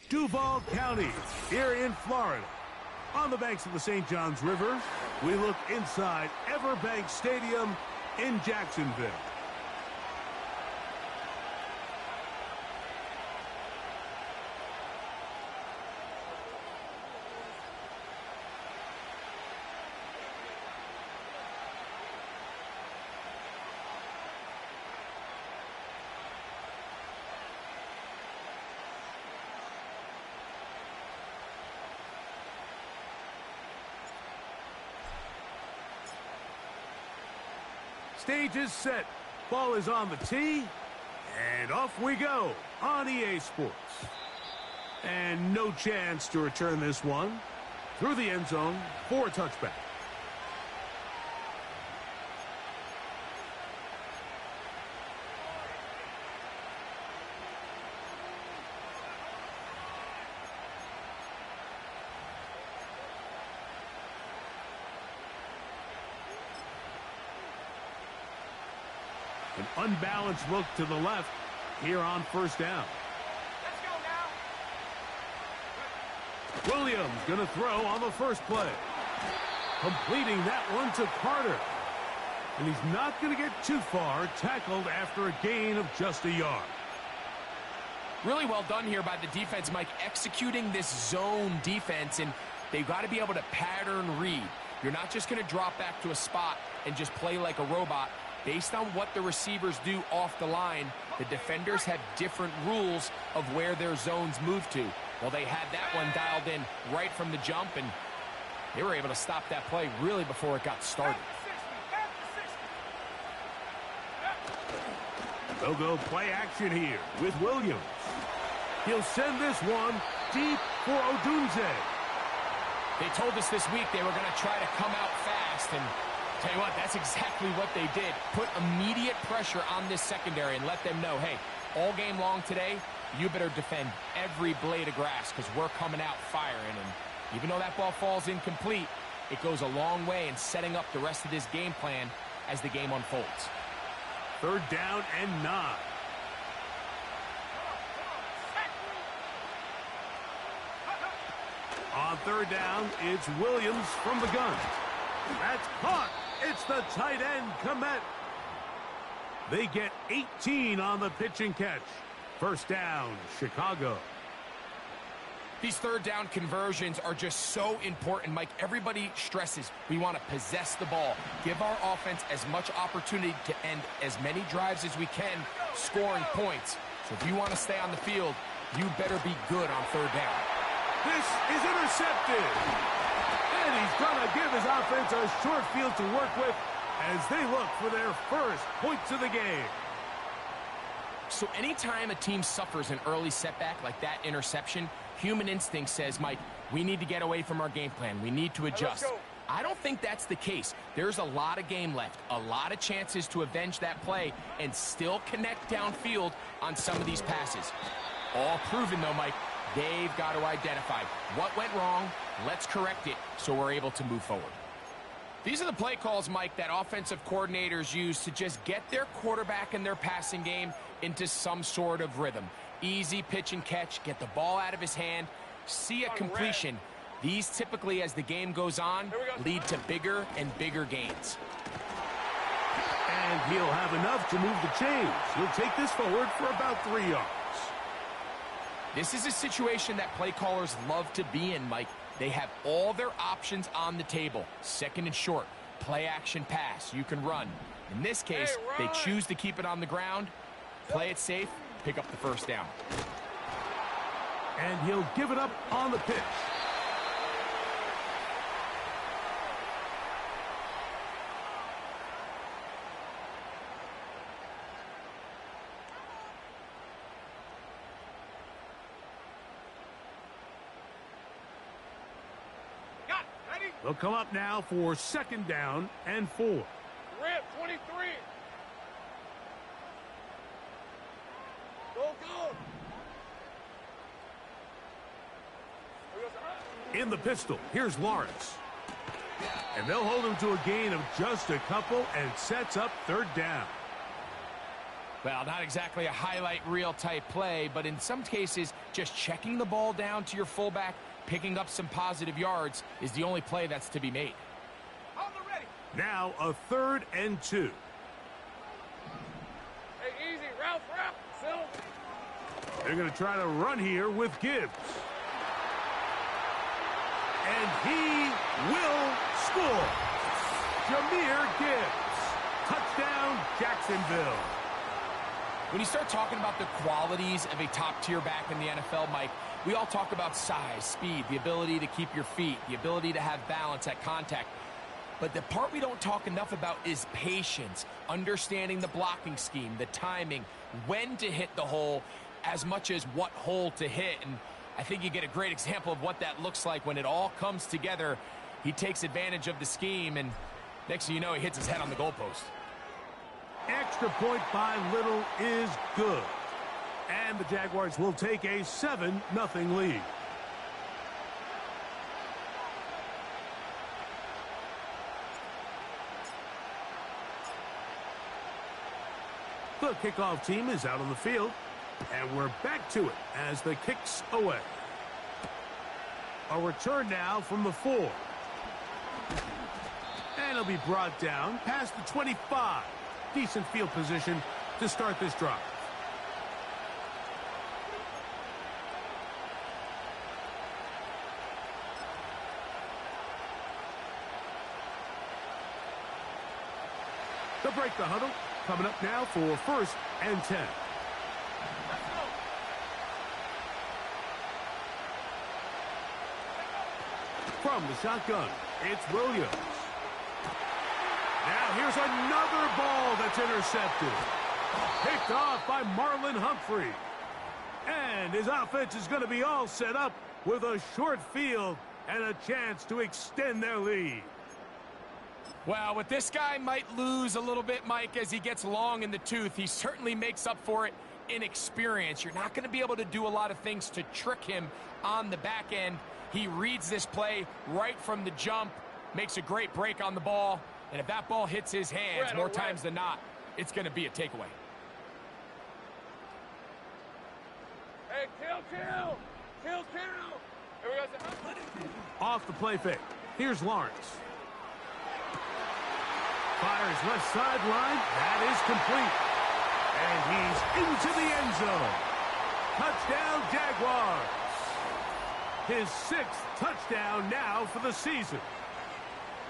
Duval County, here in Florida. On the banks of the St. Johns River, we look inside Everbank Stadium in Jacksonville. Stage is set. Ball is on the tee. And off we go on EA Sports. And no chance to return this one. Through the end zone for a touchback. An unbalanced look to the left here on first down. Let's go now. Williams going to throw on the first play. Completing that one to Carter. And he's not going to get too far, tackled after a gain of just a yard. Really well done here by the defense, Mike, executing this zone defense, and they've got to be able to pattern read. You're not just going to drop back to a spot and just play like a robot. Based on what the receivers do off the line, the defenders have different rules of where their zones move to. Well, they had that one dialed in right from the jump, and they were able to stop that play really before it got started. They'll go play action here with Williams. He'll send this one deep for Odunze. They told us this week they were going to try to come out fast, and tell you what, that's exactly what they did. Put immediate pressure on this secondary and let them know, hey, all game long today, you better defend every blade of grass because we're coming out firing. And even though that ball falls incomplete, it goes a long way in setting up the rest of this game plan as the game unfolds. Third down and 9. On third down, it's Williams from the gun. That's caught. It's the tight end, Komet. They get 18 on the pitch and catch. First down, Chicago. These third down conversions are just so important, Mike. Everybody stresses we want to possess the ball, give our offense as much opportunity to end as many drives as we can, scoring points. So if you want to stay on the field, you better be good on third down. This is intercepted. And he's going to give his offense a short field to work with as they look for their first points of the game. So anytime a team suffers an early setback like that interception, human instinct says, Mike, we need to get away from our game plan. We need to adjust. I don't think that's the case. There's a lot of game left, a lot of chances to avenge that play and still connect downfield on some of these passes. All proven, though, Mike. They've got to identify what went wrong. Let's correct it so we're able to move forward. These are the play calls, Mike, that offensive coordinators use to just get their quarterback and their passing game into some sort of rhythm. Easy pitch and catch, get the ball out of his hand, see a completion. These typically, as the game goes on, lead to bigger and bigger gains. And he'll have enough to move the chains. He'll take this forward for about 3 yards. This is a situation that play callers love to be in, Mike. They have all their options on the table. Second and short, play action pass, you can run. In this case, they choose to keep it on the ground, play it safe, pick up the first down. And he'll give it up on the pitch. They'll come up now for second down and 4. Rip, 23. Go. In the pistol, here's Lawrence. And they'll hold him to a gain of just a couple and sets up third down. Well, not exactly a highlight reel type play, but in some cases, just checking the ball down to your fullback, picking up some positive yards is the only play that's to be made. On the ready. Now a 3rd and 2. Hey, easy. Ralph. Phil. They're going to try to run here with Gibbs. And he will score. Jahmyr Gibbs. Touchdown, Jacksonville. When you start talking about the qualities of a top-tier back in the NFL, Mike, we all talk about size, speed, the ability to keep your feet, the ability to have balance at contact. But the part we don't talk enough about is patience, understanding the blocking scheme, the timing, when to hit the hole, as much as what hole to hit. And I think you get a great example of what that looks like when it all comes together. He takes advantage of the scheme, and next thing you know, he hits his head on the goalpost. Extra point by Little is good. And the Jaguars will take a 7-0 lead. The kickoff team is out on the field. And we're back to it as the kick's away. A return now from the 4. And it'll be brought down past the 25. Decent field position to start this drive. They'll break the huddle. Coming up now for 1st and 10. From the shotgun, it's Williams. Now here's another ball that's intercepted. Picked off by Marlon Humphrey. And his offense is going to be all set up with a short field and a chance to extend their lead. Well, what this guy might lose a little bit, Mike, as he gets long in the tooth, he certainly makes up for it in experience. You're not going to be able to do a lot of things to trick him on the back end. He reads this play right from the jump, makes a great break on the ball, and if that ball hits his hands more times than not, it's going to be a takeaway. Hey, kill. Here we go. Off the play fake. Here's Lawrence. Fires left sideline. That is complete. And he's into the end zone. Touchdown, Jaguars. His 6th touchdown now for the season.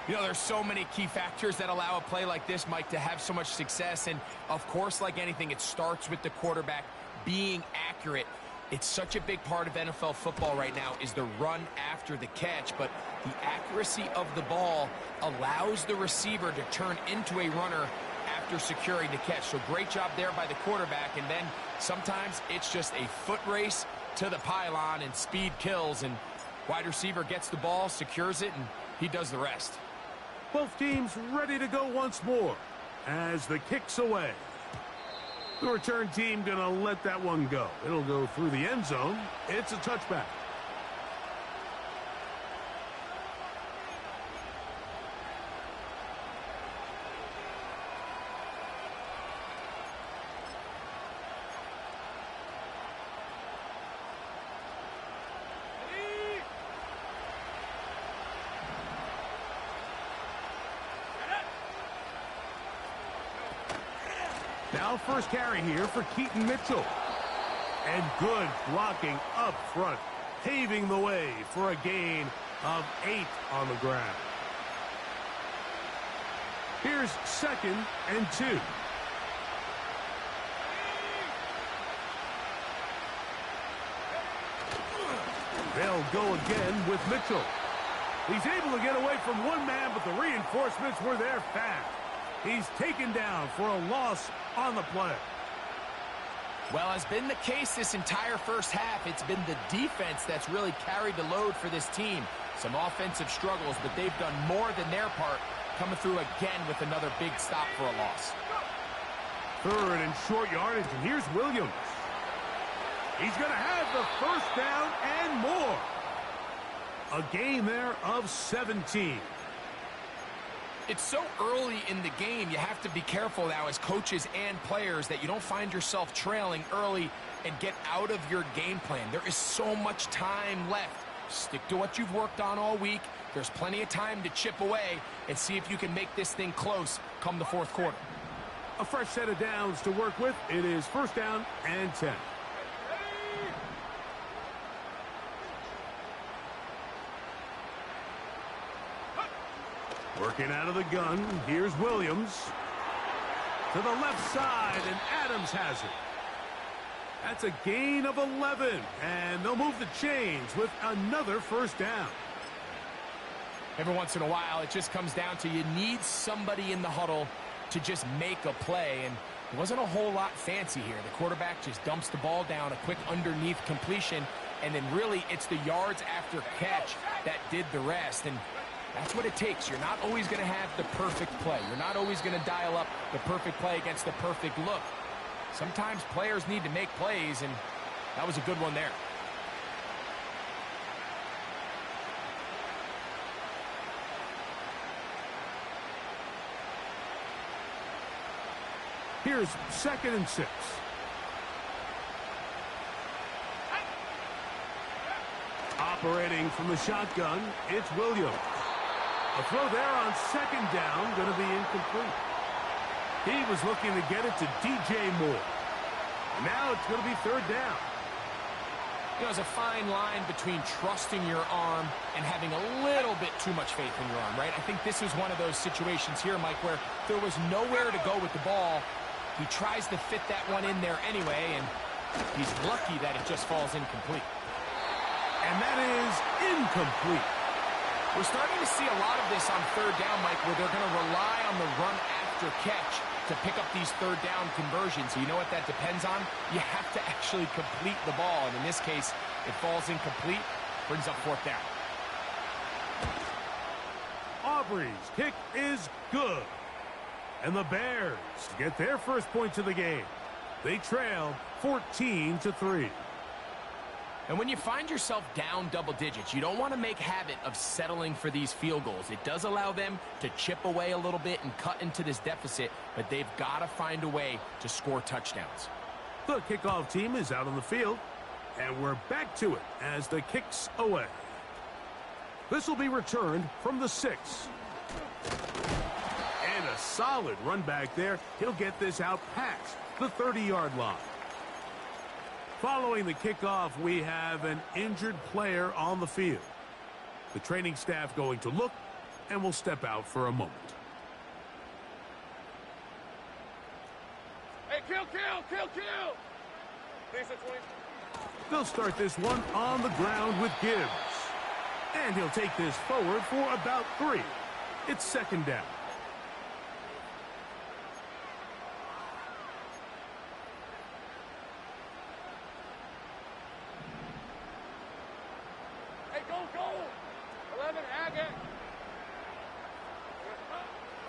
You know, there's so many key factors that allow a play like this, Mike, to have so much success. And, of course, like anything, it starts with the quarterback being accurate. It's such a big part of NFL football right now is the run after the catch. But the accuracy of the ball allows the receiver to turn into a runner after securing the catch. So great job there by the quarterback. And then sometimes it's just a foot race to the pylon and speed kills. And wide receiver gets the ball, secures it, and he does the rest. Both teams ready to go once more as the kick's away. The return team going to let that one go. It'll go through the end zone. It's a touchback. Now first carry here for Keaton Mitchell. And good blocking up front, paving the way for a gain of 8 on the ground. Here's 2nd and 2. They'll go again with Mitchell. He's able to get away from one man, but the reinforcements were there fast. He's taken down for a loss on the play. Well, as been the case this entire first half, it's been the defense that's really carried the load for this team. Some offensive struggles, but they've done more than their part, coming through again with another big stop for a loss. 3rd and short yardage, and here's Williams. He's going to have the first down and more. A gain there of 17. It's so early in the game, you have to be careful now as coaches and players that you don't find yourself trailing early and get out of your game plan. There is so much time left. Stick to what you've worked on all week. There's plenty of time to chip away and see if you can make this thing close come the fourth quarter. A fresh set of downs to work with. It is first down and 10. Working out of the gun. Here's Williams. To the left side, and Adams has it. That's a gain of 11, and they'll move the chains with another first down. Every once in a while, it just comes down to you need somebody in the huddle to just make a play, and it wasn't a whole lot fancy here. The quarterback just dumps the ball down, a quick underneath completion, and then really it's the yards after catch that did the rest, and that's what it takes. You're not always going to have the perfect play. You're not always going to dial up the perfect play against the perfect look. Sometimes players need to make plays, and that was a good one there. Here's 2nd and 6. Operating from the shotgun, it's Williams. A throw there on 2nd down, going to be incomplete. He was looking to get it to DJ Moore. And now it's going to be 3rd down. You know, there's a fine line between trusting your arm and having a little bit too much faith in your arm, right? I think this is one of those situations here, Mike, where there was nowhere to go with the ball. He tries to fit that one in there anyway, and he's lucky that it just falls incomplete. And that is incomplete. We're starting to see a lot of this on 3rd down, Mike, where they're going to rely on the run after catch to pick up these 3rd down conversions. So you know what that depends on? You have to actually complete the ball. And in this case, it falls incomplete, brings up 4th down. Aubrey's kick is good. And the Bears get their first points of the game. They trail 14-3. And when you find yourself down double digits, you don't want to make habit of settling for these field goals. It does allow them to chip away a little bit and cut into this deficit, but they've got to find a way to score touchdowns. The kickoff team is out on the field, and we're back to it as the kick's away. This will be returned from the 6. And a solid run back there. He'll get this out past the 30-yard line. Following the kickoff, we have an injured player on the field. The training staff going to look, and will step out for a moment. Hey, kill! Lisa 20. They'll start this one on the ground with Gibbs. And he'll take this forward for about 3. It's 2nd down.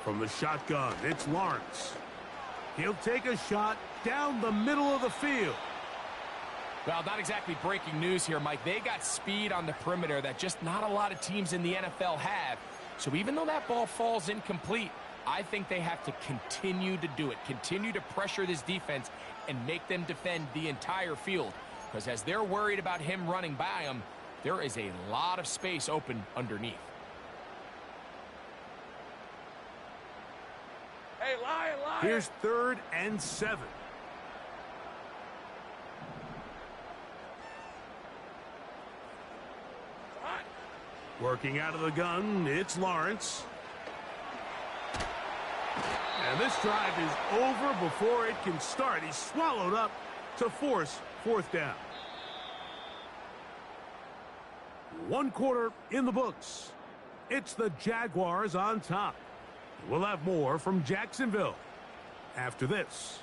From the shotgun, it's Lawrence. He'll take a shot down the middle of the field. Well, not exactly breaking news here, Mike. They got speed on the perimeter that just not a lot of teams in the NFL have. So even though that ball falls incomplete, I think they have to continue to do it. Continue to pressure this defense and make them defend the entire field. Because as they're worried about him running by them, there is a lot of space open underneath. Hey, lion! Here's 3rd and 7. Working out of the gun, it's Lawrence. And this drive is over before it can start. He's swallowed up to force 4th down. 1 quarter in the books. It's the Jaguars on top. We'll have more from Jacksonville after this.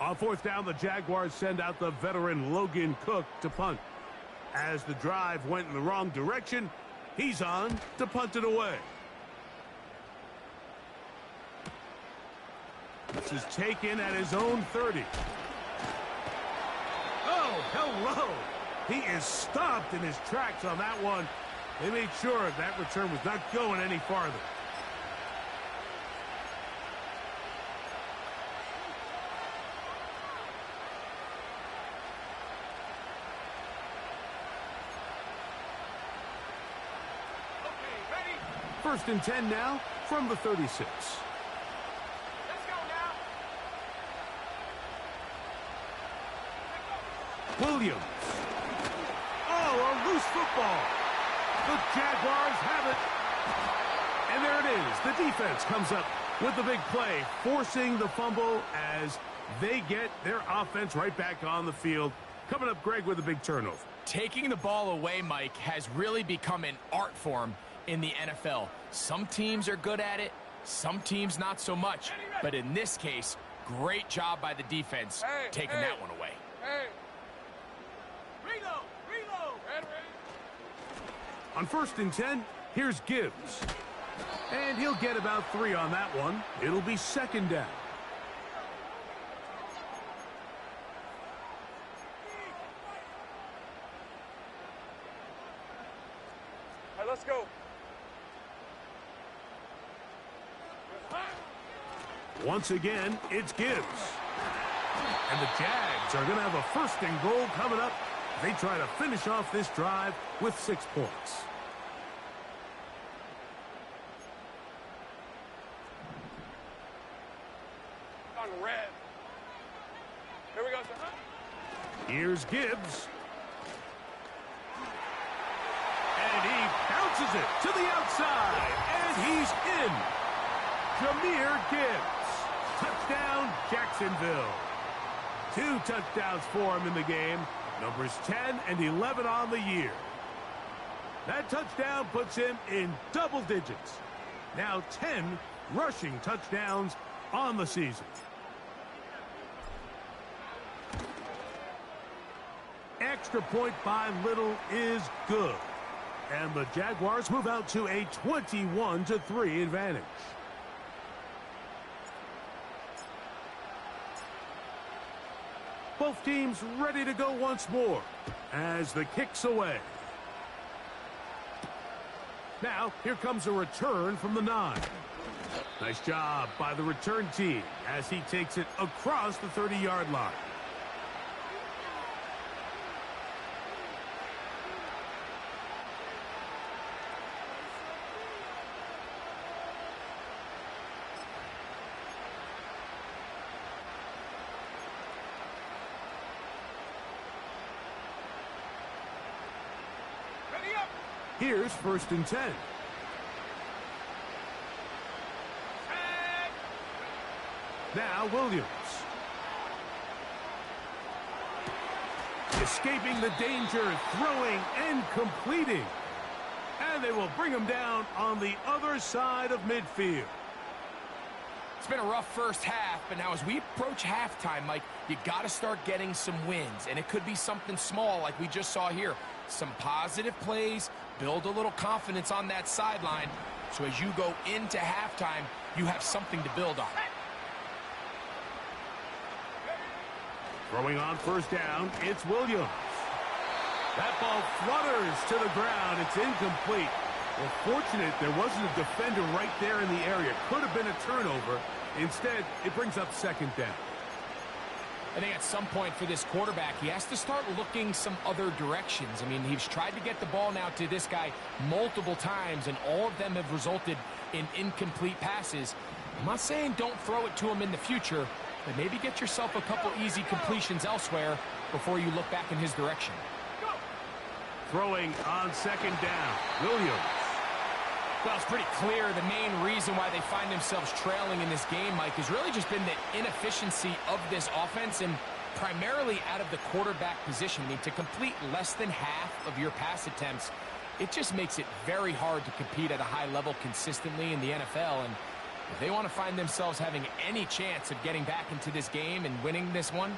On 4th down, the Jaguars send out the veteran Logan Cook to punt. As the drive went in the wrong direction, he's on to punt it away. This is taken at his own 30. Oh, hello. He is stopped in his tracks on that one. They made sure that return was not going any farther. First and 10 now from the 36. Let's go now. Williams. Oh, a loose football. The Jaguars have it. And there it is. The defense comes up with the big play, forcing the fumble as they get their offense right back on the field. Coming up, Greg, with a big turnover. Taking the ball away, Mike, has really become an art form in the NFL. Some teams are good at it, some teams not so much. But in this case, great job by the defense taking that one away. Hey. Reload. Red. On first and 10, here's Gibbs. And he'll get about 3 on that one. It'll be second down. All right, let's go. Once again, it's Gibbs. And the Jags are going to have a first and goal coming up. They try to finish off this drive with 6 points. On red. Here we go, sir. Here's Gibbs. And he bounces it to the outside. And he's in. Jahmyr Gibbs. Touchdown, Jacksonville. 2 touchdowns for him in the game. Numbers 10 and 11 on the year. That touchdown puts him in double digits. Now 10 rushing touchdowns on the season. Extra point by Little is good. And the Jaguars move out to a 21-3 advantage. Both teams ready to go once more as the kick's away. Now, here comes a return from the 9. Nice job by the return team as he takes it across the 30-yard line. Here's first and 10. Now Williams. Escaping the danger, throwing and completing. And they will bring him down on the other side of midfield. It's been a rough first half, but now as we approach halftime, Mike, you got to start getting some wins. And it could be something small like we just saw here. Some positive plays, build a little confidence on that sideline. So as you go into halftime, you have something to build on. Throwing on first down, it's Williams. That ball flutters to the ground. It's incomplete. Well, fortunate there wasn't a defender right there in the area. Could have been a turnover. Instead, it brings up second down. I think at some point for this quarterback, he has to start looking some other directions. I mean, he's tried to get the ball now to this guy multiple times, and all of them have resulted in incomplete passes. I'm not saying don't throw it to him in the future, but maybe get yourself a couple easy completions elsewhere before you look back in his direction. Throwing on second down, Williams. Well, it's pretty clear the main reason why they find themselves trailing in this game, Mike, has really just been the inefficiency of this offense and primarily out of the quarterback position. I mean, to complete less than half of your pass attempts, it just makes it very hard to compete at a high level consistently in the NFL. And if they want to find themselves having any chance of getting back into this game and winning this one,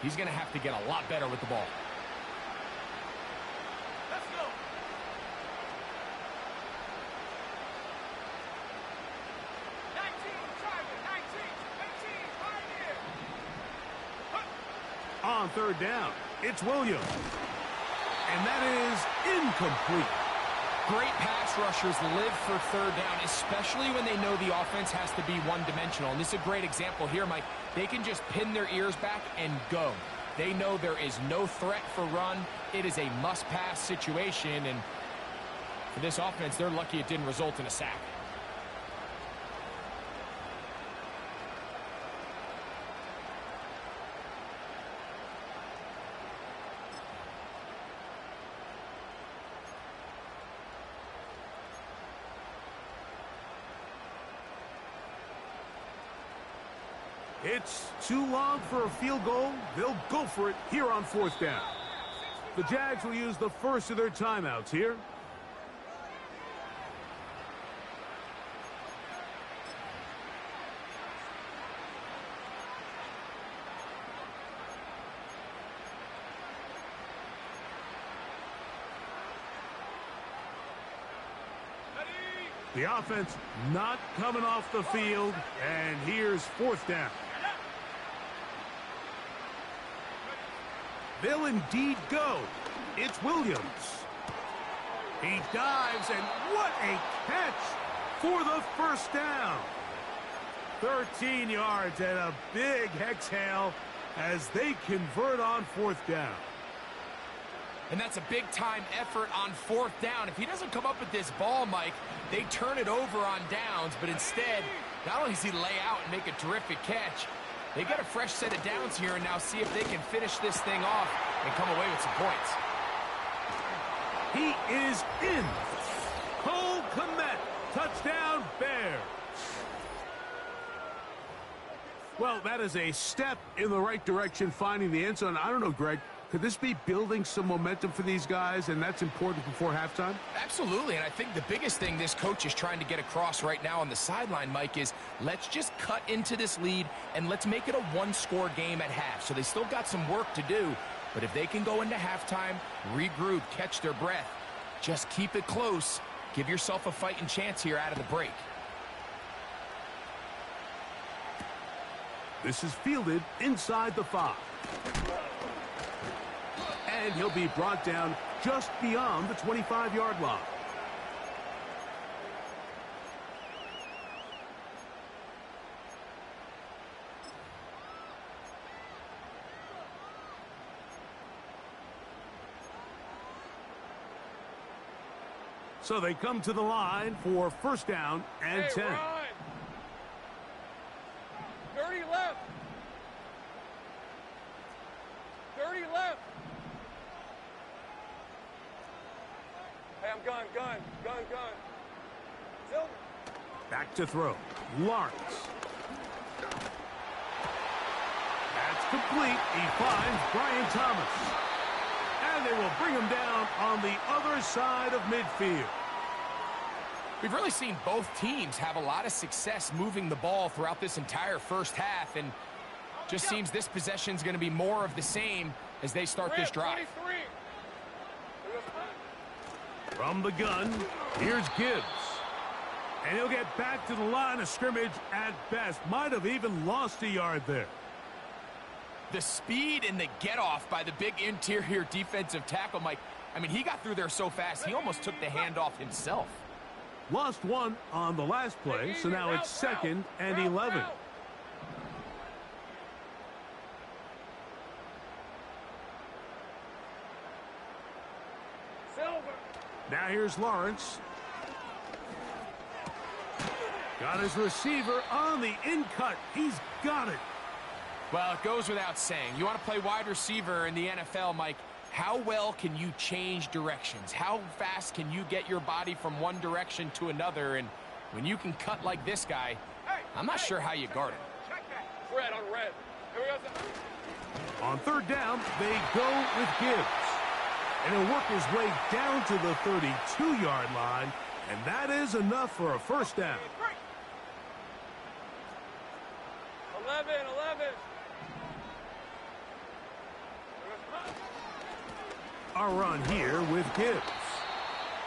he's going to have to get a lot better with the ball. On third down, it's Williams. And that is incomplete. Great pass rushers live for third down, especially when they know the offense has to be one-dimensional. And this is a great example here, Mike. They can just pin their ears back and go. They know there is no threat for run. It is a must-pass situation, and for this offense, they're lucky it didn't result in a sack. It's too long for a field goal. They'll go for it here on fourth down. The Jags will use the first of their timeouts here. The offense not coming off the field, and here's fourth down. They'll indeed go. It's Williams. He dives, and what a catch for the first down. 13 yards and a big exhale as they convert on fourth down. And that's a big-time effort on fourth down. If he doesn't come up with this ball, Mike, they turn it over on downs, but instead, not only does he lay out and make a terrific catch, they get a fresh set of downs here and now see if they can finish this thing off and come away with some points. He is in. Cole Kmet, touchdown Bears. Well, that is a step in the right direction, finding the end zone. I don't know, Greg. Could this be building some momentum for these guys, and that's important before halftime? Absolutely, and I think the biggest thing this coach is trying to get across right now on the sideline, Mike, is let's just cut into this lead and let's make it a one-score game at half. So they still got some work to do, but if they can go into halftime, regroup, catch their breath, just keep it close, give yourself a fighting chance here out of the break. This is fielded inside the 5. And he'll be brought down just beyond the 25-yard line. So they come to the line for first down and 10. Ryan. 30 left. 30 left. Hey, I'm gun. Silver. Back to throw. Lawrence. That's complete. He finds Brian Thomas. And they will bring him down on the other side of midfield. We've really seen both teams have a lot of success moving the ball throughout this entire first half, and just seems this possession is going to be more of the same as they start this drive. 23. From the gun, here's Gibbs. And he'll get back to the line of scrimmage at best. Might have even lost a yard there. The speed and the get-off by the big interior defensive tackle, Mike. I mean, he got through there so fast, he almost took the handoff himself. Lost one on the last play, so now it's second and 11. Silver. Now here's Lawrence. Got his receiver on the in-cut. He's got it. Well, it goes without saying. You want to play wide receiver in the NFL, Mike, how well can you change directions? How fast can you get your body from one direction to another? And when you can cut like this guy, I'm not sure how you guard it. Red on red. Here we go. On third down, they go with Gibbs. And he'll work his way down to the 32-yard line. And that is enough for a first down. 11. A run here with Gibbs.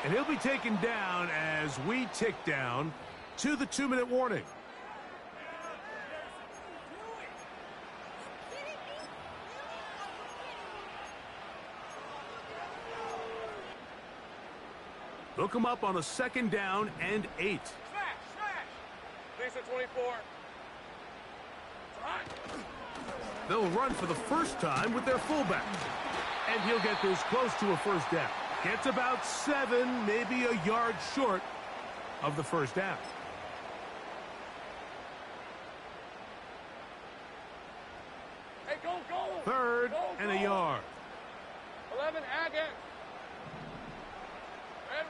And he'll be taken down as we tick down to the 2-minute warning. They'll come up on a 2nd down and 8. Lisa 24. They'll run for the first time with their fullback. And he'll get this close to a first down. Gets about 7, maybe a yard short of the first down. Hey, go, go. 3rd Go, and go. a yard. 11, Agate. Red.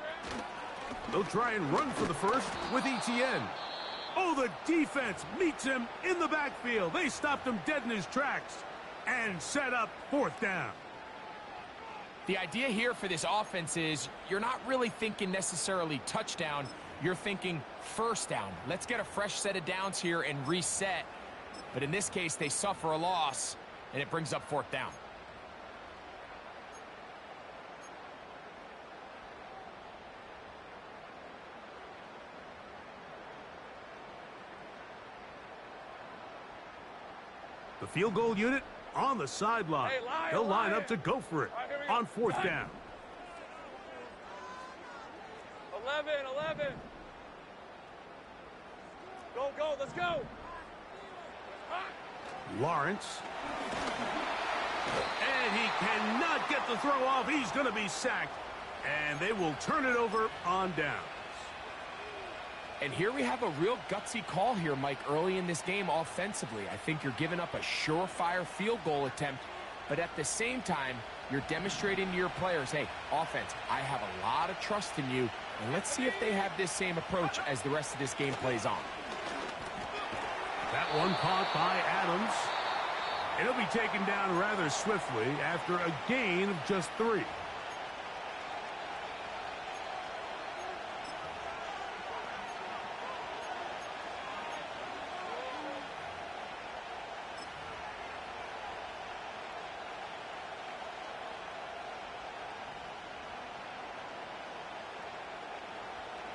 They'll try and run for the first with ETN. Oh, the defense meets him in the backfield. They stopped him dead in his tracks and set up 4th down. The idea here for this offense is you're not really thinking necessarily touchdown. You're thinking first down. Let's get a fresh set of downs here and reset. But in this case, they suffer a loss, and it brings up 4th down. The field goal unit on the sideline. Hey, Lion, They'll line Lion. up to go for it All right, here we go. on 4th Lion. down. 11. Go, go, let's go. Lawrence. And he cannot get the throw off. He's going to be sacked. And they will turn it over on downs. And here we have a real gutsy call here, Mike, early in this game offensively. I think you're giving up a surefire field goal attempt, but at the same time, you're demonstrating to your players, hey, offense, I have a lot of trust in you, and let's see if they have this same approach as the rest of this game plays on. That one caught by Adams. It'll be taken down rather swiftly after a gain of just 3.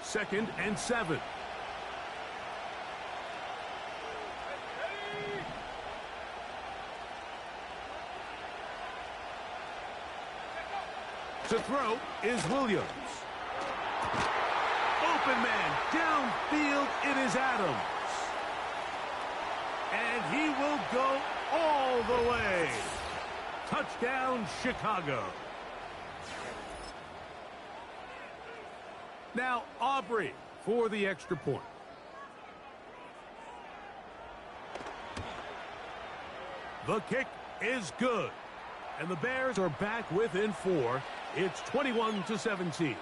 Second and 7. To throw is Williams. Open man downfield. It is Adams. And he will go all the way. Touchdown, Chicago. Now, Aubrey for the extra point. The kick is good. And the Bears are back within 4. It's 21-17.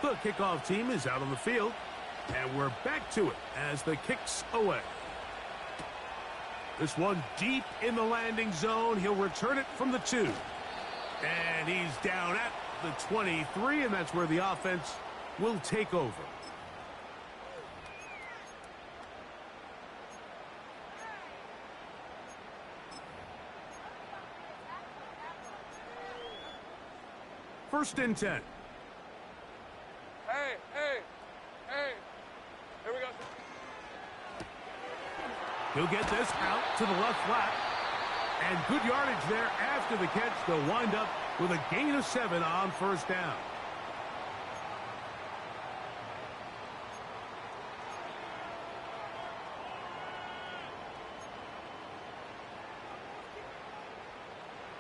The kickoff team is out on the field. And we're back to it as the kick's away. This one deep in the landing zone. He'll return it from the 2. And he's down at the 23, and that's where the offense will take over. First and 10. Hey. Here we go. He'll get this out to the left flat. And good yardage there after the catch. They'll wind up with a gain of 7 on first down.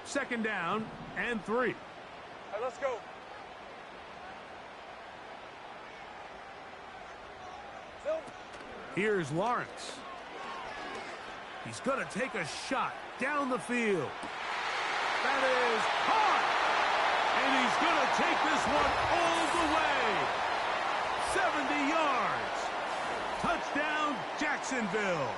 Second down and 3. Hey, let's go. Here's Lawrence. He's going to take a shot down the field. That is caught. And he's going to take this one all the way. 70 yards. Touchdown, Jacksonville.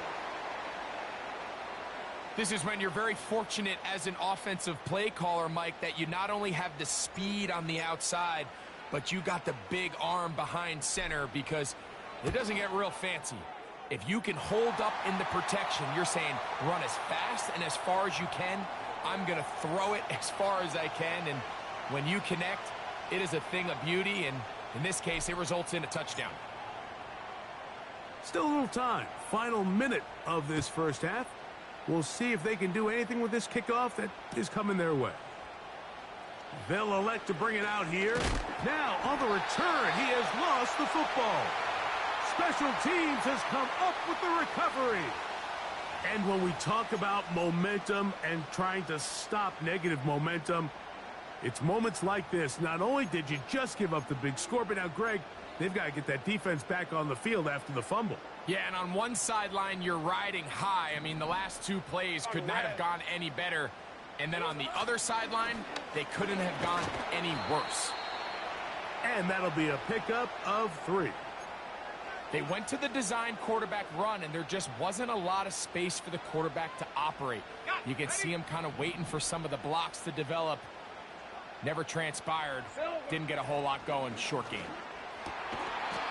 This is when you're very fortunate as an offensive play caller, Mike, that you not only have the speed on the outside, but you got the big arm behind center, because it doesn't get real fancy. If you can hold up in the protection, you're saying run as fast and as far as you can. I'm going to throw it as far as I can. And when you connect, it is a thing of beauty. And in this case, it results in a touchdown. Still a little time. Final minute of this first half. We'll see if they can do anything with this kickoff that is coming their way. They'll elect to bring it out here. Now, on the return, he has lost the football. Special teams has come up with the recovery. And when we talk about momentum and trying to stop negative momentum, it's moments like this. Not only did you just give up the big score, but now, Greg, they've got to get that defense back on the field after the fumble. Yeah, and on one sideline, you're riding high. I mean, the last two plays could not have gone any better. And then on the other sideline, they couldn't have gone any worse. And that'll be a pickup of 3. They went to the design quarterback run, and there just wasn't a lot of space for the quarterback to operate. You can see him kind of waiting for some of the blocks to develop. Never transpired. Didn't get a whole lot going. Short game.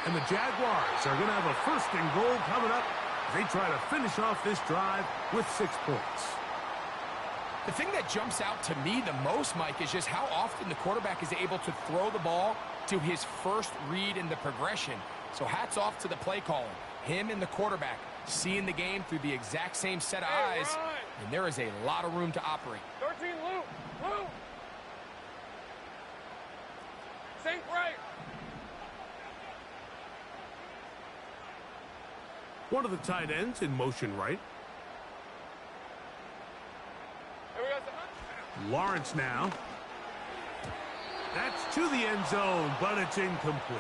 And the Jaguars are going to have a 1st and goal coming up. They try to finish off this drive with 6 points. The thing that jumps out to me the most, Mike, is just how often the quarterback is able to throw the ball to his first read in the progression. So hats off to the play calling. Him and the quarterback seeing the game through the exact same set of eyes, and there is a lot of room to operate. 13 loop. Loop. Sink right. One of the tight ends in motion right. Lawrence now. That's to the end zone, but it's incomplete.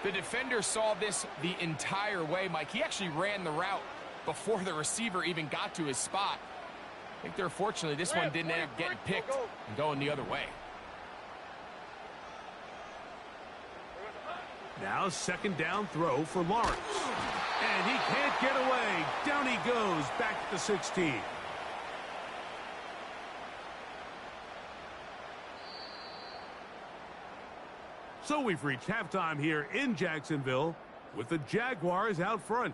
The defender saw this the entire way, Mike. He actually ran the route before the receiver even got to his spot. I think they're fortunately this one didn't end up getting picked and going the other way. Now 2nd down throw for Lawrence. And he can't get away. Down he goes back to the 16. So we've reached halftime here in Jacksonville with the Jaguars out front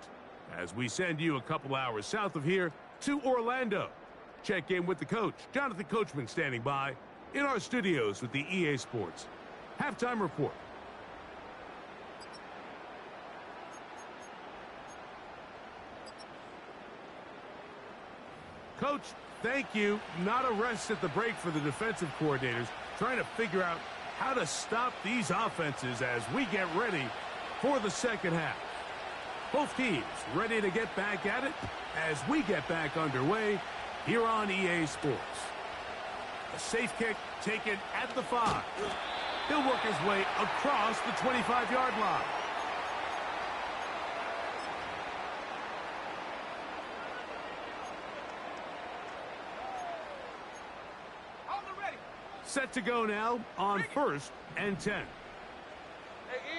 as we send you a couple hours south of here to Orlando. Check in with the coach, Jonathan Coachman, standing by in our studios with the EA Sports Halftime Report. Coach, thank you. Not a rest at the break for the defensive coordinators, trying to figure out how to stop these offenses as we get ready for the second half. Both teams ready to get back at it as we get back underway here on EA Sports. A safe kick taken at the 5. He'll work his way across the 25-yard line. Set to go now on 1st and 10. Hey,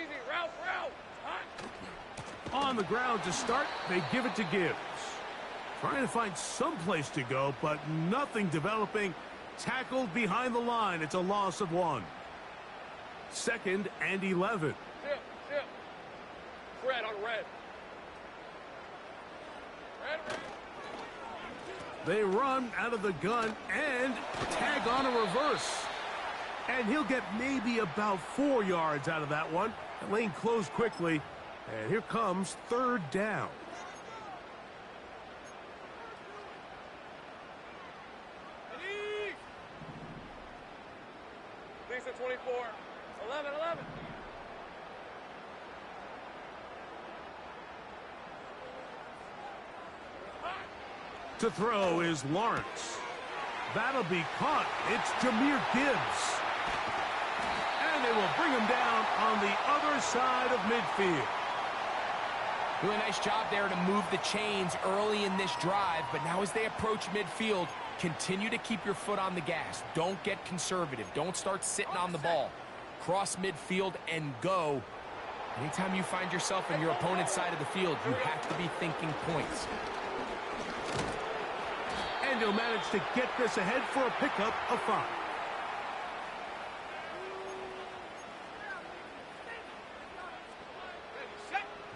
easy. Route. On the ground to start, they give it to Gibbs. Trying to find some place to go, but nothing developing. Tackled behind the line. It's a loss of 1. 2nd and 11. Chip. Red on red. Red. They run out of the gun and tag on a reverse. And he'll get maybe about 4 yards out of that one. The lane closed quickly. And here comes 3rd down. Lisa 24. 11. To throw is Lawrence. That'll be caught. It's Jahmyr Gibbs. And they will bring him down on the other side of midfield. Really nice job there to move the chains early in this drive, but now as they approach midfield, continue to keep your foot on the gas. Don't get conservative. Don't start sitting on the ball. Cross midfield and go. Anytime you find yourself on your opponent's side of the field, you have to be thinking points. And he'll manage to get this ahead for a pickup of 5.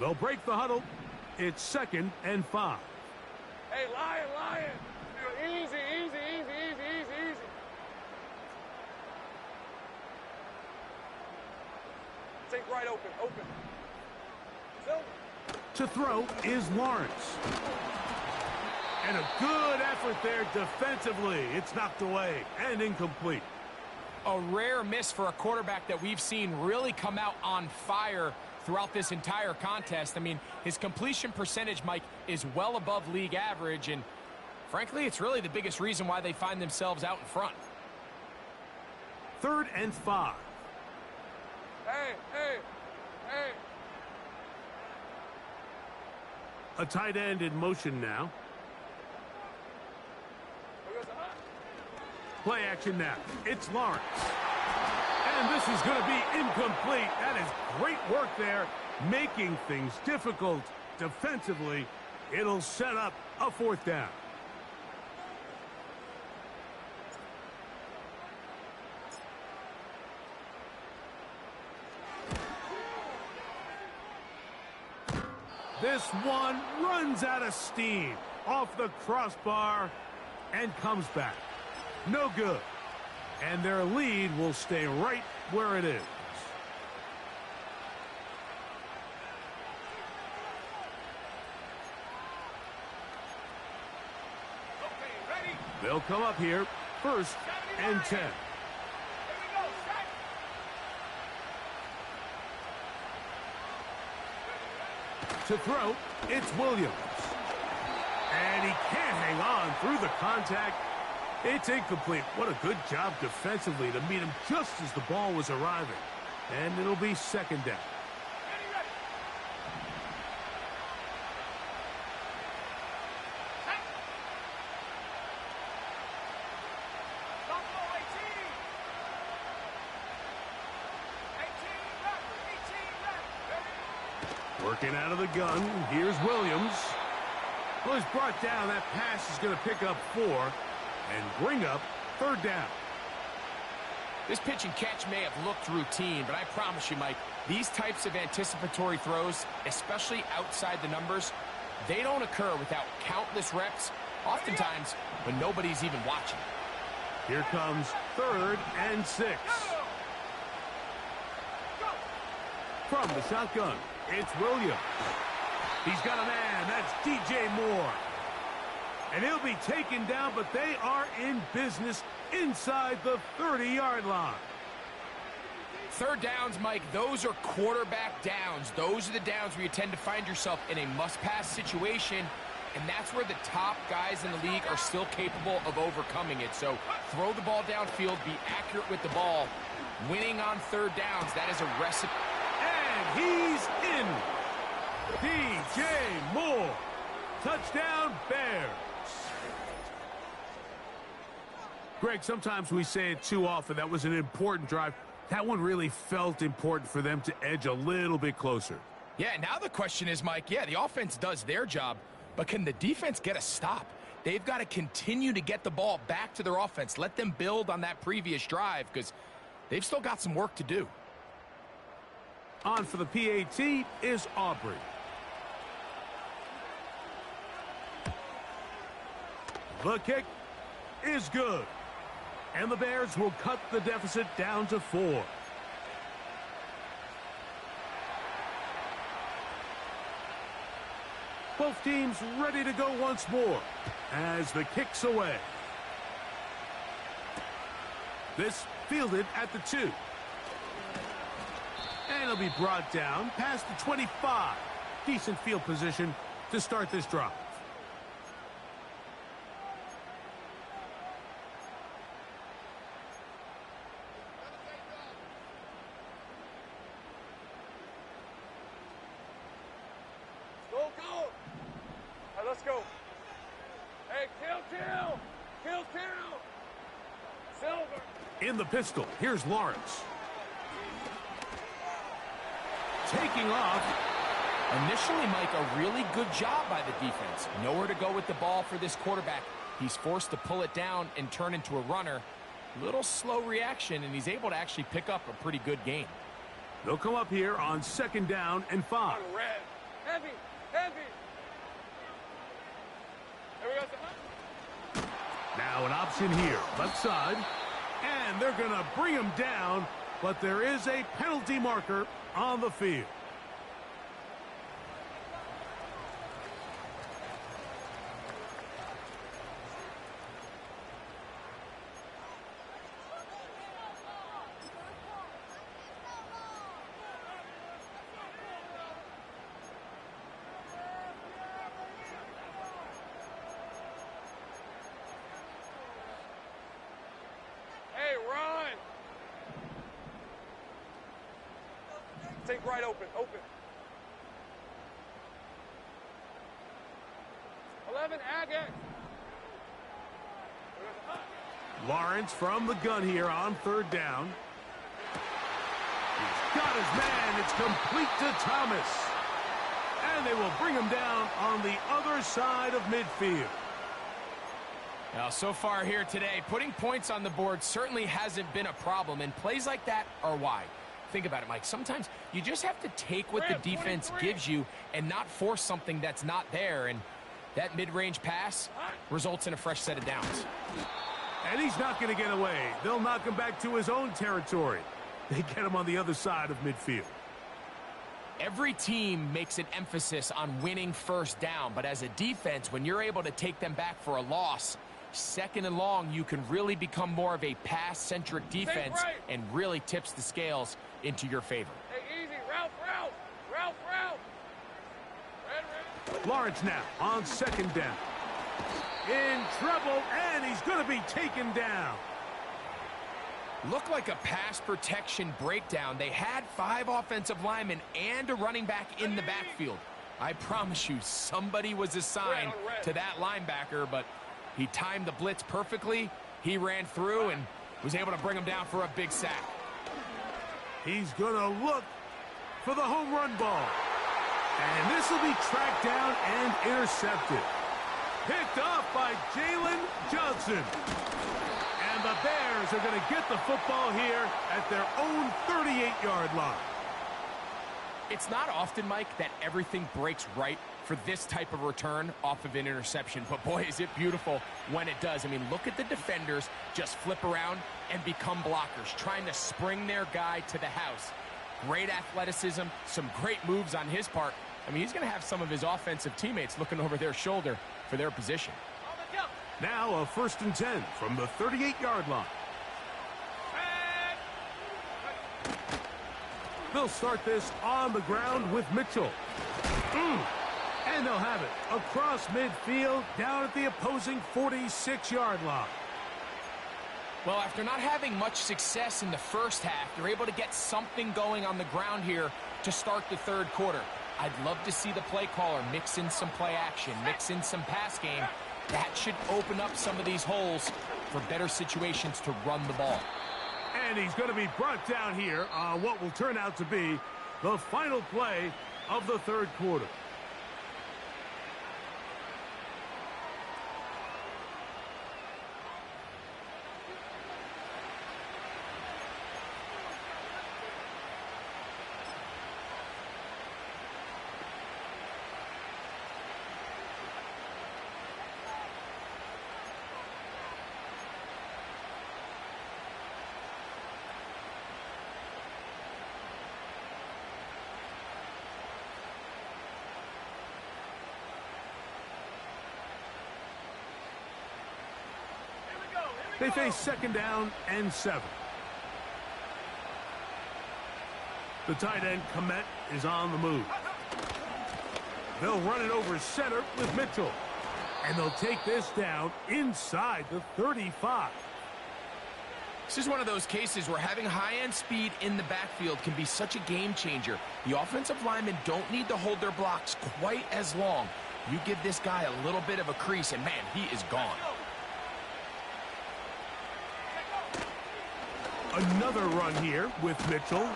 They'll break the huddle. It's 2nd and 5. Hey, Lion. Easy. Take right open. Silver. To throw is Lawrence. And a good effort there defensively. It's knocked away and incomplete. A rare miss for a quarterback that we've seen really come out on fire throughout this entire contest. I mean, his completion percentage, Mike, is well above league average, and frankly, it's really the biggest reason why they find themselves out in front. 3rd and 5. Hey. A tight end in motion now. Play action now. It's Lawrence. And this is going to be incomplete. That is great work there, making things difficult defensively. It'll set up a 4th down. This one runs out of steam off the crossbar and comes back. No good. And their lead will stay right where it is. They'll come up here, 1st and 10. To throw, it's Williams. And he can't hang on through the contact. It's incomplete. What a good job defensively to meet him just as the ball was arriving. And it'll be 2nd down. Working out of the gun. Here's Williams. Well, he's brought down. That pass is going to pick up 4 and bring up 3rd down. This pitch and catch may have looked routine, but I promise you, Mike, these types of anticipatory throws, especially outside the numbers, they don't occur without countless reps, oftentimes when nobody's even watching. Here comes 3rd and 6. From the shotgun, it's Williams. He's got a man. That's DJ Moore. And he'll be taken down, but they are in business inside the 30-yard line. 3rd downs, Mike, those are quarterback downs. Those are the downs where you tend to find yourself in a must-pass situation, and that's where the top guys in the league are still capable of overcoming it. So throw the ball downfield, be accurate with the ball. Winning on 3rd downs, that is a recipe. And he's in. DJ Moore. Touchdown, Bears. Greg, sometimes we say it too often. That was an important drive. That one really felt important for them to edge a little bit closer. Yeah, now the question is, Mike, yeah, the offense does their job, but can the defense get a stop? They've got to continue to get the ball back to their offense. Let them build on that previous drive because they've still got some work to do. On for the PAT is Aubrey. The kick is good. And the Bears will cut the deficit down to 4. Both teams ready to go once more as the kick's away. This fielded at the 2. And it'll be brought down past the 25. Decent field position to start this drive. Go. All right, let's go. Hey, kill. Silver. In the pistol, here's Lawrence. Taking off. Initially, Mike, a really good job by the defense. Nowhere to go with the ball for this quarterback. He's forced to pull it down and turn into a runner. Little slow reaction, and he's able to actually pick up a pretty good gain. They'll come up here on 2nd down and 5. On red. Heavy. There we go. Now an option here, left side. And they're going to bring him down, but there is a penalty marker on the field. Take right open. 11, Agate. Lawrence from the gun here on third down. He's got his man. It's complete to Thomas. And they will bring him down on the other side of midfield. Now, so far here today, putting points on the board certainly hasn't been a problem, and plays like that are why. Think about it, Mike. Sometimes you just have to take what the defense gives you and not force something that's not there, and that mid-range pass results in a fresh set of downs. And he's not going to get away. They'll knock him back to his own territory. They get him on the other side of midfield. Every team makes an emphasis on winning first down, but as a defense, when you're able to take them back for a loss, second and long, you can really become more of a pass-centric defense and really tips the scales into your favor. Hey, easy. Ralph. Red. Lawrence now on second down. In trouble, and he's going to be taken down. Looked like a pass protection breakdown. They had 5 offensive linemen and a running back in the backfield. I promise you, somebody was assigned to that linebacker, but he timed the blitz perfectly. He ran through and was able to bring him down for a big sack. He's going to look for the home run ball. And this will be tracked down and intercepted. Picked off by Jalen Johnson. And the Bears are going to get the football here at their own 38-yard line. It's not often, Mike, that everything breaks right for this type of return off of an interception. But, boy, is it beautiful when it does. I mean, look at the defenders just flip around and become blockers, trying to spring their guy to the house. Great athleticism, some great moves on his part. I mean, he's going to have some of his offensive teammates looking over their shoulder for their position. Now a 1st and 10 from the 38-yard line. They'll start this on the ground with Mitchell. And they'll have it across midfield down at the opposing 46-yard line. Well, after not having much success in the first half, they're able to get something going on the ground here to start the third quarter. I'd love to see the play caller mix in some play action, mix in some pass game. That should open up some of these holes for better situations to run the ball. And he's going to be brought down here on what will turn out to be the final play of the third quarter. They face 2nd down and 7. The tight end, Komet, is on the move. They'll run it over center with Mitchell. And they'll take this down inside the 35. This is one of those cases where having high-end speed in the backfield can be such a game changer. The offensive linemen don't need to hold their blocks quite as long. You give this guy a little bit of a crease, and man, he is gone. Another run here with Mitchell.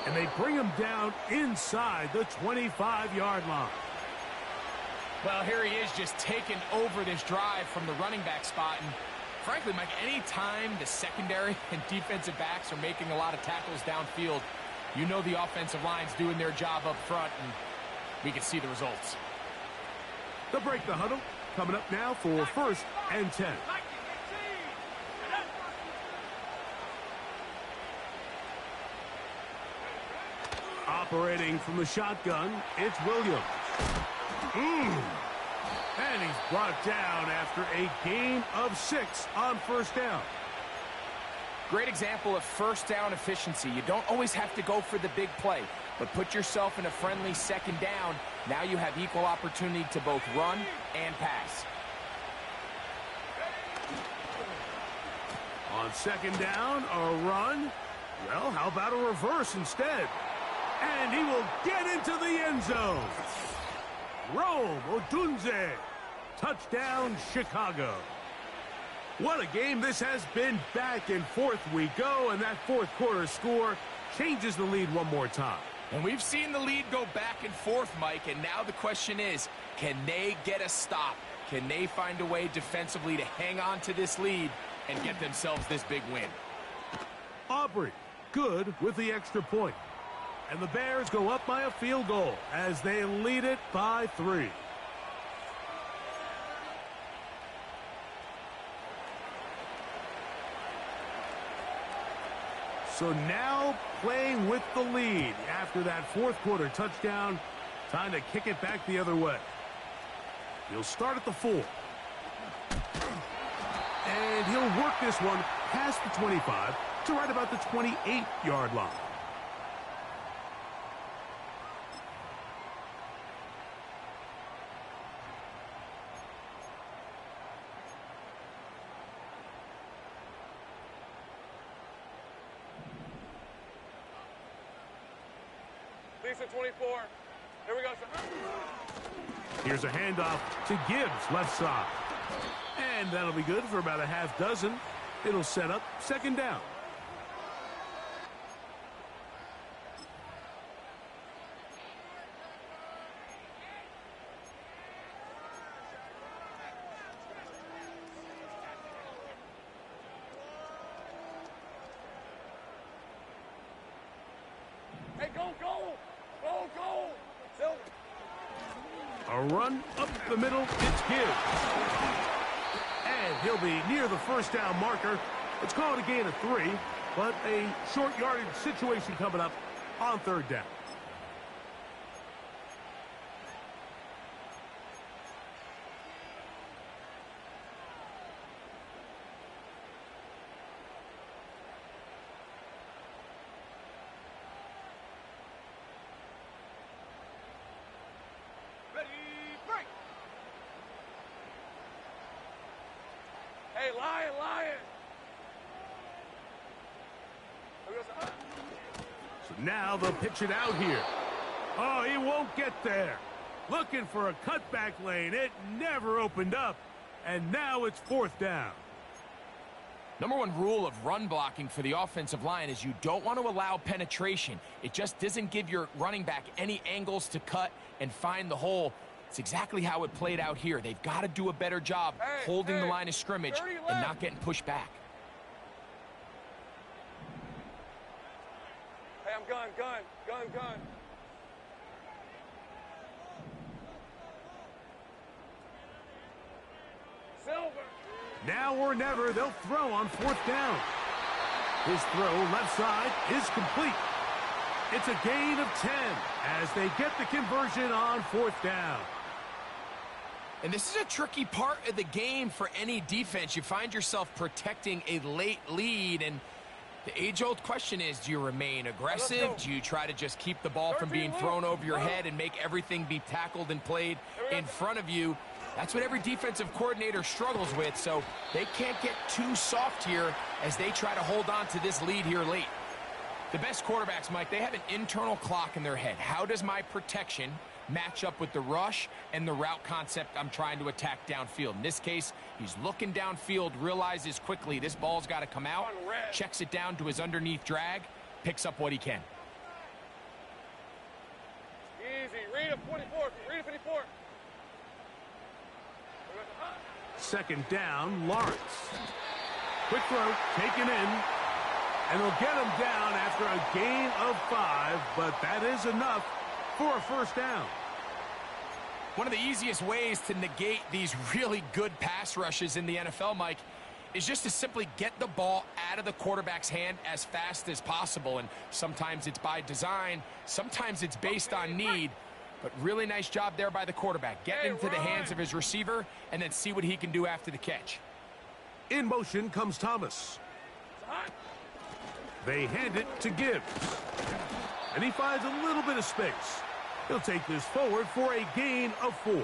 And they bring him down inside the 25-yard line. Well, here he is just taking over this drive from the running back spot. And frankly, Mike, any time the secondary and defensive backs are making a lot of tackles downfield, you know the offensive line's doing their job up front, and we can see the results. They'll break the huddle. Coming up now for 1st and 10. Operating from the shotgun, it's Williams. And he's brought down after a gain of 6 on 1st down. Great example of 1st down efficiency. You don't always have to go for the big play, but put yourself in a friendly 2nd down. Now you have equal opportunity to both run and pass. On 2nd down, a run. Well, how about a reverse instead? And he will get into the end zone. Rome Odunze. Touchdown, Chicago. What a game this has been. Back and forth we go, and that fourth quarter score changes the lead one more time. And we've seen the lead go back and forth, Mike, and now the question is, can they get a stop? Can they find a way defensively to hang on to this lead and get themselves this big win? Aubrey, good with the extra point. And the Bears go up by a field goal as they lead it by 3. So now playing with the lead after that fourth quarter touchdown. Time to kick it back the other way. He'll start at the 4. And he'll work this one past the 25 to right about the 28-yard line. Lisa 24. Here we go, sir. Here's a handoff to Gibbs, left side. And that'll be good for about a half dozen. It'll set up second down. Hey, go, go! Go, go! Silver. A run up the middle, it's Gibbs. And he'll be near the first down marker. It's called a gain of 3, but a short yardage situation coming up on third down. Ready, break! Hey, Lion, Lion! Here we go, sir. So now they'll pitch it out here. Oh, he won't get there. Looking for a cutback lane. It never opened up. And now it's fourth down. Number one rule of run blocking for the offensive line is you don't want to allow penetration. It just doesn't give your running back any angles to cut and find the hole. It's exactly how it played out here. They've got to do a better job holding the line of scrimmage and not getting pushed back. Hey, I'm gun. Silver. Now or never, they'll throw on fourth down. His throw left side is complete. It's a gain of 10 as they get the conversion on fourth down. And this is a tricky part of the game for any defense. You find yourself protecting a late lead, and the age-old question is, do you remain aggressive? Do you try to just keep the ball from being thrown over your head and make everything be tackled and played in front of you? That's what every defensive coordinator struggles with, so they can't get too soft here as they try to hold on to this lead here late. The best quarterbacks, Mike, they have an internal clock in their head. How does my protection match up with the rush and the route concept I'm trying to attack downfield? In this case, he's looking downfield, realizes quickly this ball's got to come out, checks it down to his underneath drag, picks up what he can. Easy. Read a 44. Read a 54. Second down, Lawrence. Quick throw, taken in. And they'll get him down after a gain of 5, but that is enough for a first down. One of the easiest ways to negate these really good pass rushes in the NFL, Mike, is just to simply get the ball out of the quarterback's hand as fast as possible. And sometimes it's by design, sometimes it's based on need. But really nice job there by the quarterback. Get into the hands of his receiver and then see what he can do after the catch. In motion comes Thomas. They hand it to Gibbs. And he finds a little bit of space. He'll take this forward for a gain of 4.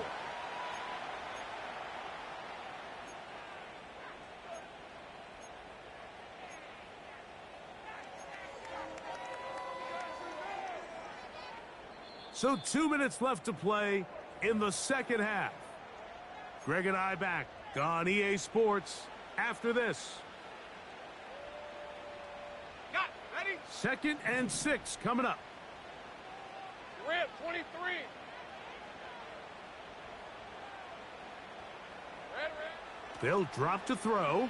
So 2 minutes left to play in the second half. Greg and I back on EA Sports after this. Got ready? 2nd and 6 coming up. Red 23. Red. They'll drop to throw.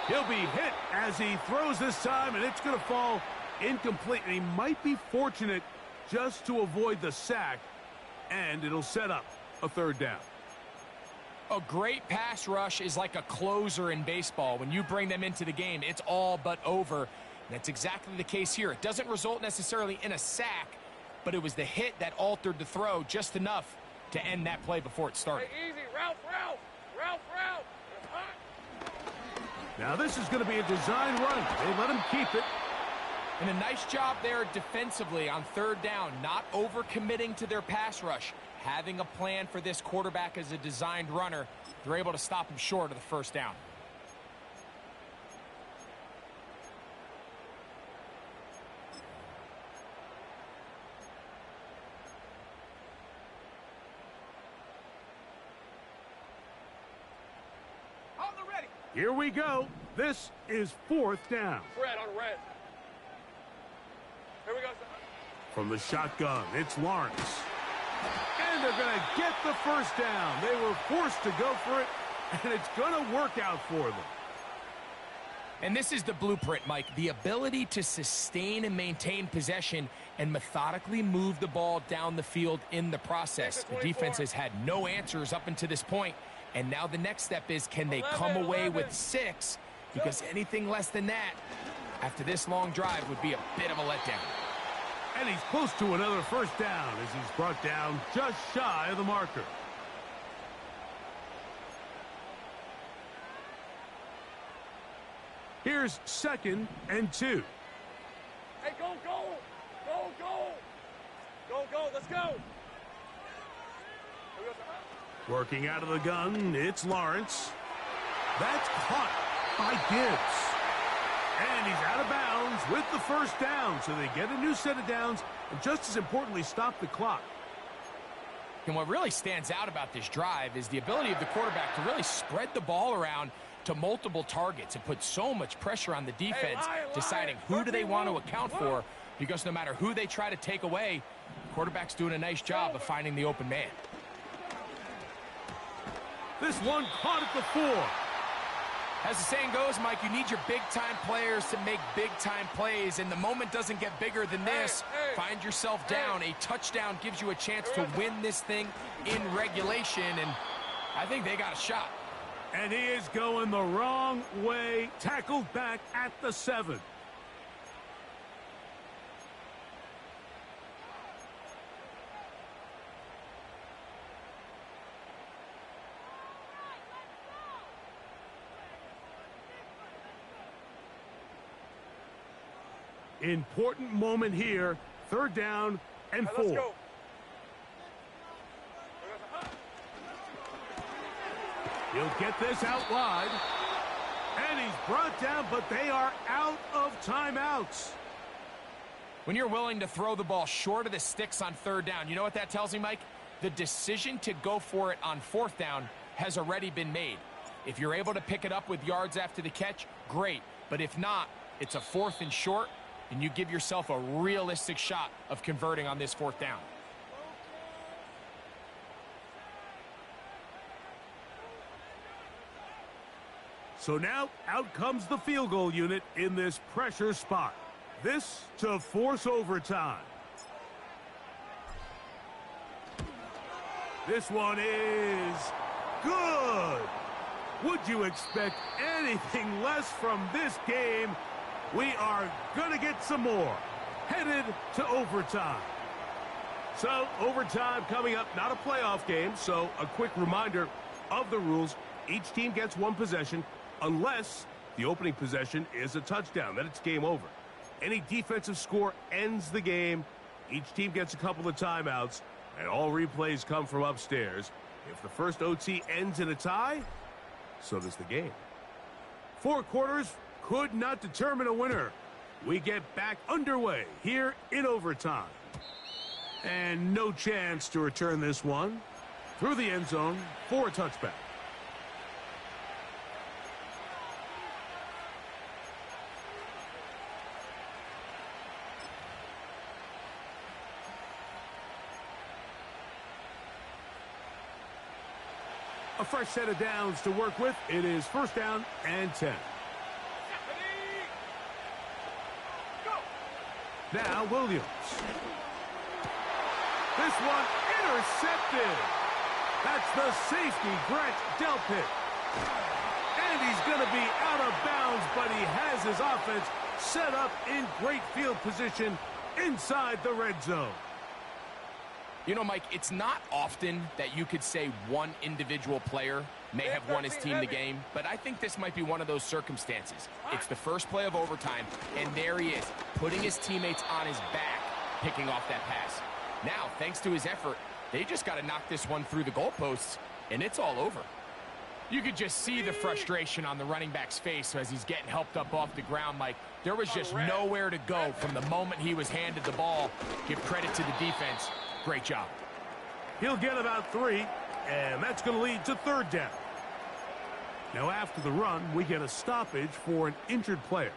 He'll be hit as he throws this time, and it's going to fall incomplete. And he might be fortunate just to avoid the sack, and it'll set up a 3rd down. A great pass rush is like a closer in baseball. When you bring them into the game, it's all but over. And that's exactly the case here. It doesn't result necessarily in a sack, but it was the hit that altered the throw just enough to end that play before it started. Hey, easy. Ralph. Now this is going to be a design run. They let him keep it. And a nice job there defensively on 3rd down, not overcommitting to their pass rush. Having a plan for this quarterback as a designed runner, they're able to stop him short of the 1st down. On the ready. Here we go. This is 4th down. Red on red. Here we go. From the shotgun, it's Lawrence. And they're going to get the 1st down. They were forced to go for it, and it's going to work out for them. And this is the blueprint, Mike. The ability to sustain and maintain possession and methodically move the ball down the field in the process. The defense has had no answers up until this point, and now the next step is, can they come away with 6? Because anything less than that, after this long drive, would be a bit of a letdown. And he's close to another 1st down as he's brought down just shy of the marker. Here's 2nd and 2. Hey, go. Let's go. Here we go. Working out of the gun, it's Lawrence. That's caught by Gibbs. And he's out of bounds with the 1st down, so they get a new set of downs, and just as importantly, stop the clock. And what really stands out about this drive is the ability of the quarterback to really spread the ball around to multiple targets and put so much pressure on the defense, deciding who do they want to account for, because no matter who they try to take away, the quarterback's doing a nice job of finding the open man. This one caught at the 4. As the saying goes, Mike, you need your big-time players to make big-time plays, and the moment doesn't get bigger than this. Find yourself down. A touchdown gives you a chance to win this thing in regulation, and I think they got a shot. And he is going the wrong way, tackled back at the 7. Important moment here. 3rd down and 4. Let's go. He'll get this out wide. And he's brought down, but they are out of timeouts. When you're willing to throw the ball short of the sticks on 3rd down, you know what that tells me, Mike? The decision to go for it on 4th down has already been made. If you're able to pick it up with yards after the catch, great. But if not, it's a 4th and short, and you give yourself a realistic shot of converting on this 4th down. So now out comes the field goal unit in this pressure spot. This to force overtime. This one is good. Would you expect anything less from this game? We are going to get some more. Headed to overtime. So, overtime coming up, not a playoff game, so a quick reminder of the rules. Each team gets one possession unless the opening possession is a touchdown. Then it's game over. Any defensive score ends the game. Each team gets a couple of timeouts, and all replays come from upstairs. If the first OT ends in a tie, so does the game. 4 quarters could not determine a winner. We get back underway here in overtime. And no chance to return this one. Through the end zone for a touchback. A fresh set of downs to work with. It is first down and 10. Now Williams. This one intercepted. That's the safety, Brett Delpit. And he's going to be out of bounds, but he has his offense set up in great field position inside the red zone. You know, Mike, it's not often that you could say one individual player may have won his team the game, but I think this might be one of those circumstances. It's the first play of overtime, and there he is, putting his teammates on his back, picking off that pass. Now, thanks to his effort, they just got to knock this one through the goalposts, and it's all over. You could just see the frustration on the running back's face as he's getting helped up off the ground, Mike. There was just nowhere to go from the moment he was handed the ball. Give credit to the defense. Great job. He'll get about 3, and that's going to lead to third down. Now, after the run, we get a stoppage for an injured player.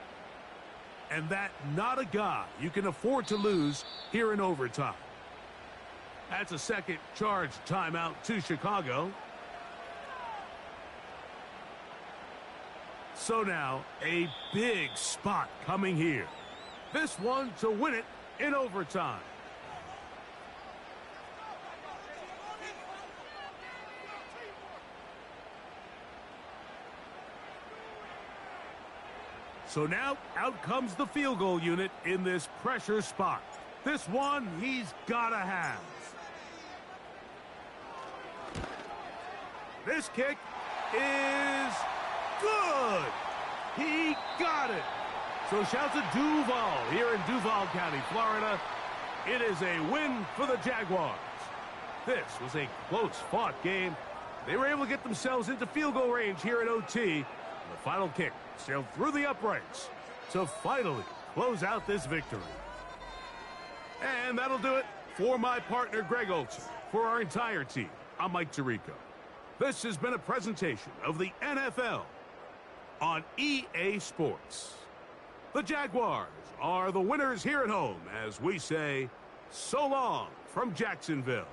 And that not a guy you can afford to lose here in overtime. That's a second charge timeout to Chicago. So now, a big spot coming here. This one to win it in overtime. So now, out comes the field goal unit in this pressure spot. This one, he's got to have. This kick is good. He got it. So shout to Duval here in Duval County, Florida. It is a win for the Jaguars. This was a close-fought game. They were able to get themselves into field goal range here at OT. The final kick sailed through the uprights to finally close out this victory. And that'll do it for my partner, Greg Olson. For our entire team, I'm Mike Tirico. This has been a presentation of the NFL on EA Sports. The Jaguars are the winners here at home as we say so long from Jacksonville.